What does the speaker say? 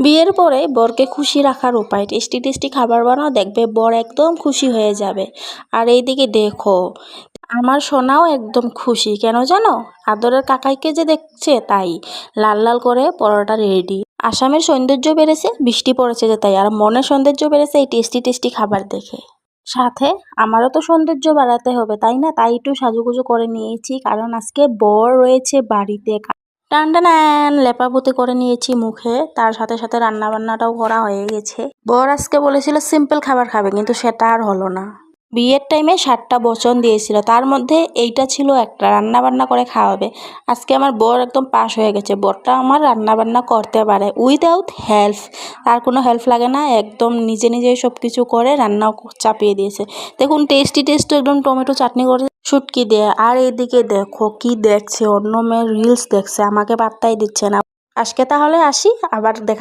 বিয়ের পরে বরকে খুশি রাখার উপায় টেস্টি টেস্টি খাবার বানাও, দেখবে বর একদম খুশি হয়ে যাবে। আর এইদিকে দেখো আমার সোনাও একদম খুশি, কেন জানো? আদরের কাকাইকে যে দেখছে তাই। লাল লাল করে পরোটা রেডি। আসামের সৌন্দর্য বেড়েছে বৃষ্টি পড়েছে যে তাই, আর মনের সৌন্দর্য বেড়েছে এই টেস্টি টেস্টি খাবার দেখে। সাথে আমারও তো সৌন্দর্য বাড়াতে হবে তাই না, তাই একটু সাজুগুজু করে নিয়েছি, কারণ আজকে বর রয়েছে বাড়িতে। টান টান লেপাপুতি করে নিয়েছি মুখে, তার সাথে সাথে রান্না বান্নাটাও করা হয়ে গেছে। বর আজকে বলেছিল সিম্পল খাবার খাবে, কিন্তু সেটা আর হলো না। বিয়ের টাইমে 7টা বচন দিয়েছিল, তার মধ্যে এইটা ছিল একটা, রান্না বান্না করে খাওয়াবে। আজকে আমার বর একদম পাশ হয়ে গেছে, বরটা আমার রান্না বান্না করতে পারে উইদাউট হেল্প। তার কোনো হেল্প লাগে না, একদম নিজে নিজেই সব কিছু করে রান্নাও চাপিয়ে দিয়েছে। দেখুন টেস্টি টেস্টি একদম টমেটো চাটনি করে শুটকি দিয়ে। আর এইদিকে দেখো কি দেখছে, অন্য মেয়ের রিলস দেখছে, আমাকে পাত্তাই দিচ্ছে না। আজকে তাহলে আসি, আবার দেখা।